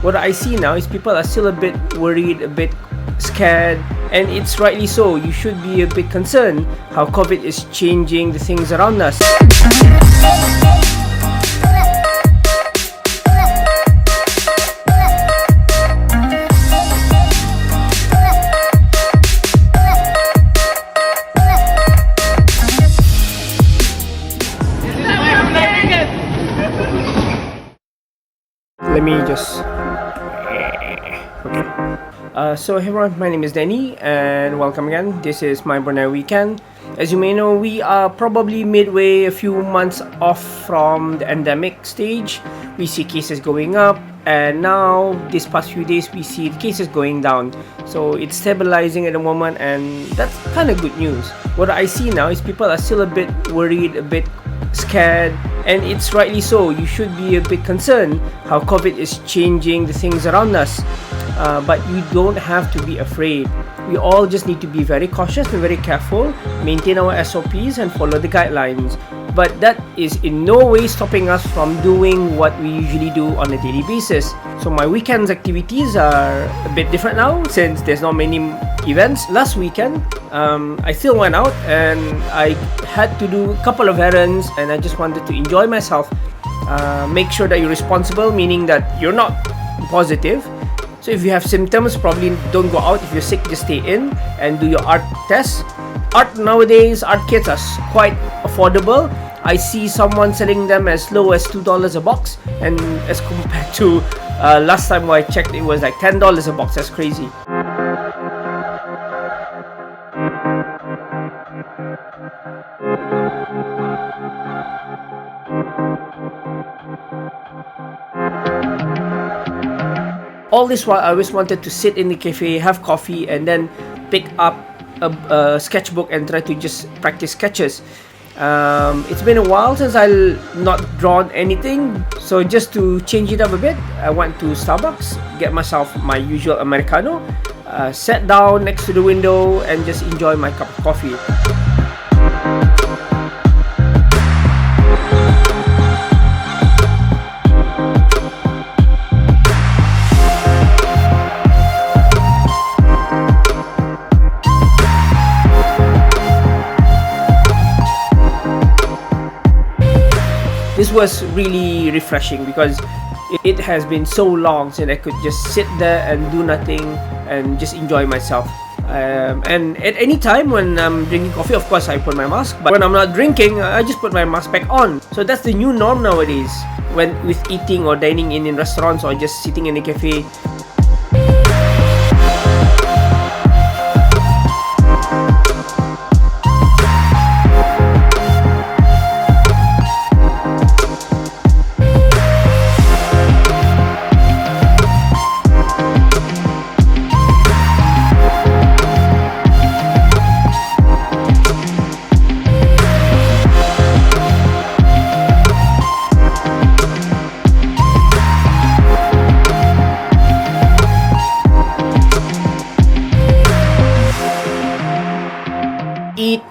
What I see now is people are still a bit worried, a bit scared, and it's rightly so. You should be a bit concerned how COVID is changing the things around us. Let me just... Okay. So hey everyone, my name is Danny and welcome again. This is my Brunei Weekend. As you may know, we are probably midway, a few months off from the endemic stage. We see cases going up, and now this past few days we see the cases going down. So it's stabilizing at the moment, and that's kind of good news. What I see now is people are still a bit worried, a bit scared, and it's rightly so. You should be a bit concerned how COVID is changing the things around us. But you don't have to be afraid. We all just need to be very cautious and very careful, maintain our SOPs and follow the guidelines. But that is in no way stopping us from doing what we usually do on a daily basis. So my weekend's activities are a bit different now since there's not many events. Last weekend, I still went out and I had to do a couple of errands, and I just wanted to enjoy myself. Make sure that you're responsible, meaning that you're not positive. So if you have symptoms, probably don't go out. If you're sick, just stay in and do your art tests. Art nowadays, art kits are quite affordable. I see someone selling them as low as $2 a box, and as compared to last time I checked, it was like $10 a box. That's crazy. All this while, I always wanted to sit in the cafe, have coffee, and then pick up a sketchbook and try to just practice sketches. It's been a while since I've not drawn anything, so just to change it up a bit, I went to Starbucks, get myself my usual Americano, sat down next to the window, and just enjoy my cup of coffee. This was really refreshing because it has been so long since I could just sit there and do nothing and just enjoy myself. And at any time when I'm drinking coffee, of course I put my mask, but when I'm not drinking, I just put my mask back on. So that's the new norm nowadays, when with eating or dining in restaurants or just sitting in a cafe. Eat,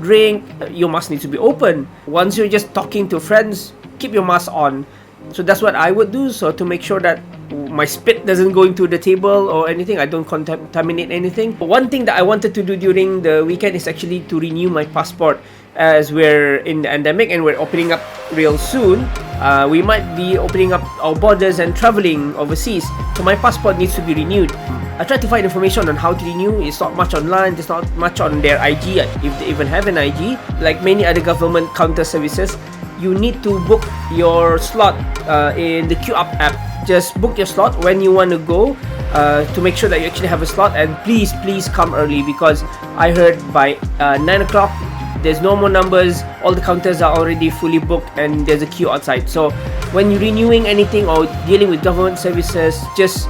drink, your mask needs to be open. Once you're just talking to friends, keep your mask on. So that's what I would do, so to make sure that my spit doesn't go into the table or anything, I don't contaminate anything. One thing that I wanted to do during the weekend is actually to renew my passport. As we're in the endemic and we're opening up real soon, we might be opening up our borders and traveling overseas. So my passport needs to be renewed. I tried to find information on how to renew. It's not much online, there's not much on their IG, if they even have an IG. Like many other government counter services, you need to book your slot in the Queue Up app. Just book your slot when you want to go to make sure that you actually have a slot, and please come early, because I heard by 9 o'clock there's no more numbers, all the counters are already fully booked and there's a queue outside. So when you're renewing anything or dealing with government services, just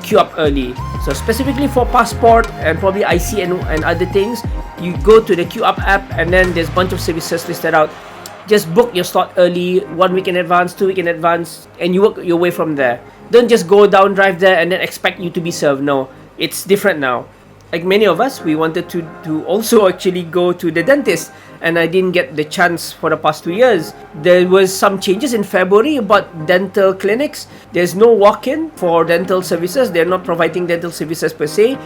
queue up early. So specifically for passport and probably IC and other things, you go to the Queue Up app, and then there's a bunch of services listed out. Just book your slot early, 1 week in advance, 2 weeks in advance, and you work your way from there. Don't just go down, drive there, and then expect you to be served. No, it's different now. Like many of us, we wanted to also actually go to the dentist, and I didn't get the chance for the past 2 years. There was some changes in February about dental clinics. There's no walk-in for dental services. They're not providing dental services per se,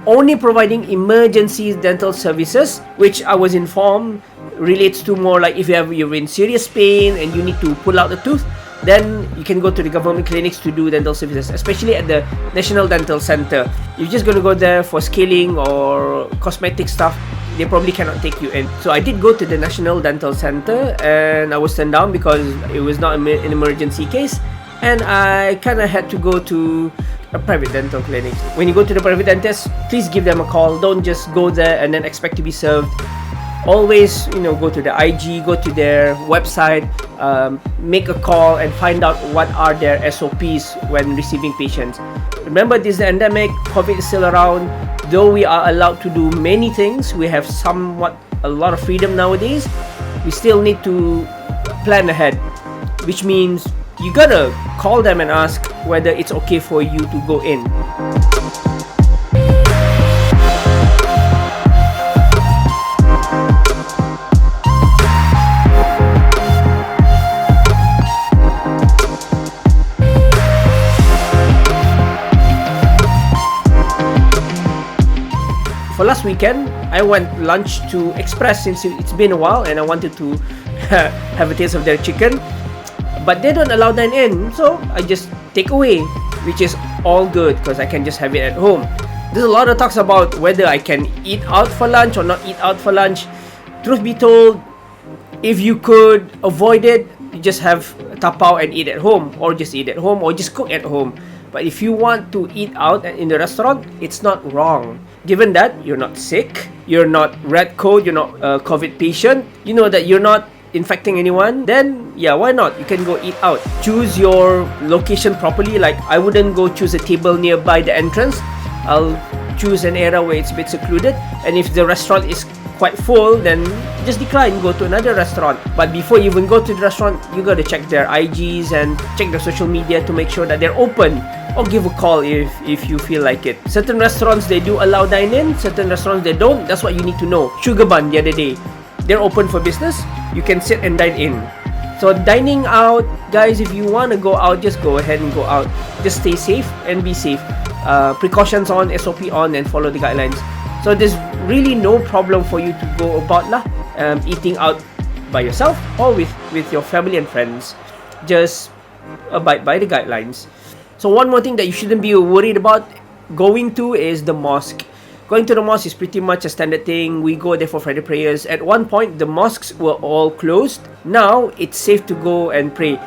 only providing emergency dental services, which I was informed relates to more like if you're in serious pain and you need to pull out a tooth, then you can go to the government clinics to do dental services, especially at the National Dental Center. You're just going to go there for scaling or cosmetic stuff, they probably cannot take you in. So I did go to the National Dental Center and I was turned down because it was not an emergency case, and I kind of had to go to a private dental clinic. When you go to the private dentist, please give them a call. Don't just go there and then expect to be served. Always, go to the IG, go to their website, make a call and find out what are their SOPs when receiving patients. Remember, this is the endemic, COVID is still around. Though we are allowed to do many things, we have a lot of freedom nowadays, we still need to plan ahead, which means you gotta call them and ask whether it's okay for you to go in. For last weekend, I went lunch to Express since it's been a while and I wanted to have a taste of their chicken. But they don't allow dine-in, so I just take away, which is all good because I can just have it at home. There's a lot of talks about whether I can eat out for lunch or not eat out for lunch. Truth be told, if you could avoid it, you just have tapao and eat at home, or just eat at home, or just cook at home. But if you want to eat out in the restaurant, it's not wrong. Given that you're not sick, you're not red code, you're not a COVID patient, you know that you're not infecting anyone, then yeah, why not? You can go eat out. Choose your location properly. Like, I wouldn't go choose a table nearby the entrance. I'll choose an area where it's a bit secluded, and if the restaurant is quite full, then just decline, go to another restaurant. But before you even go to the restaurant, you gotta check their IGs and check their social media to make sure that they're open, or give a call if you feel like it. Certain restaurants, they do allow dine-in, certain restaurants they don't. That's what you need to know. Sugar Bun the other day, they're open for business. You can sit and dine in. So dining out, guys, if you want to go out, just go ahead and go out. Just stay safe and be safe. Precautions on, SOP on, and follow the guidelines. So there's really no problem for you to go about eating out by yourself or with your family and friends. Just abide by the guidelines. So one more thing that you shouldn't be worried about going to is the mosque. Going to the mosque is pretty much a standard thing. We go there for Friday prayers. At one point, the mosques were all closed. Now, it's safe to go and pray.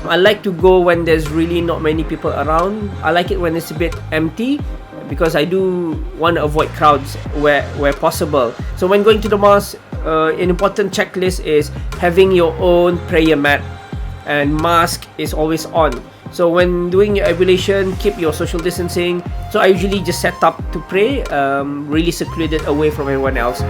I like to go when there's really not many people around. I like it when it's a bit empty because I do want to avoid crowds where possible. So when going to the mosque, an important checklist is having your own prayer mat, and mask is always on. So when doing your ablution, keep your social distancing. So I usually just set up to pray, really secluded away from everyone else.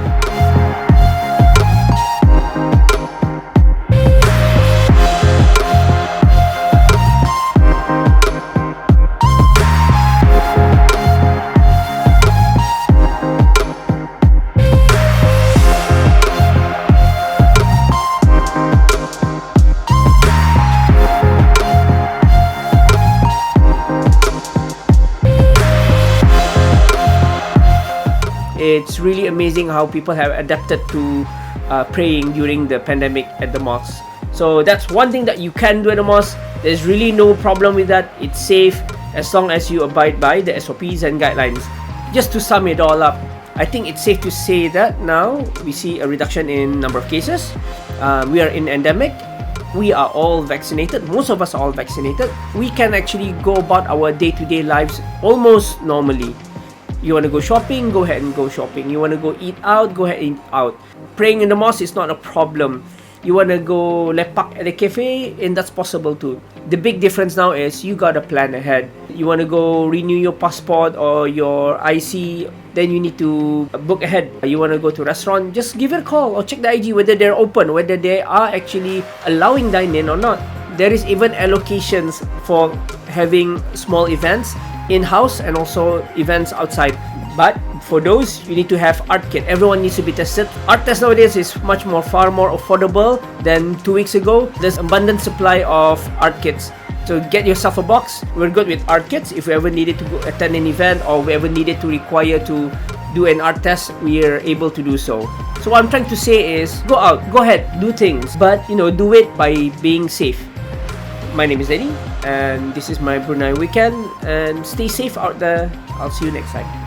It's really amazing how people have adapted to praying during the pandemic at the mosque. So that's one thing that you can do at the mosque. There's really no problem with that. It's safe as long as you abide by the SOPs and guidelines. Just to sum it all up, I think it's safe to say that now we see a reduction in number of cases. We are in endemic. We are all vaccinated. Most of us are all vaccinated. We can actually go about our day-to-day lives almost normally. You want to go shopping, go ahead and go shopping. You want to go eat out, go ahead and eat out. Praying in the mosque is not a problem. You want to go lepak at a cafe, and that's possible too. The big difference now is you got to plan ahead. you want to go renew your passport or your IC, then you need to book ahead. You want to go to restaurant, just give it a call or check the IG whether they're open, whether they are actually allowing dine-in or not. There is even allocations for having small events in-house and also events outside. But for those, you need to have art kit. Everyone needs to be tested. Art test nowadays is far more affordable than 2 weeks ago. There's abundant supply of art kits. So get yourself a box. We're good with art kits. If we ever needed to go attend an event or we ever needed to require to do an art test, we are able to do so. So what I'm trying to say is, go out, go ahead, do things, but do it by being safe. My name is Eddie, and this is my Brunei weekend. And stay safe out there. I'll see you next time.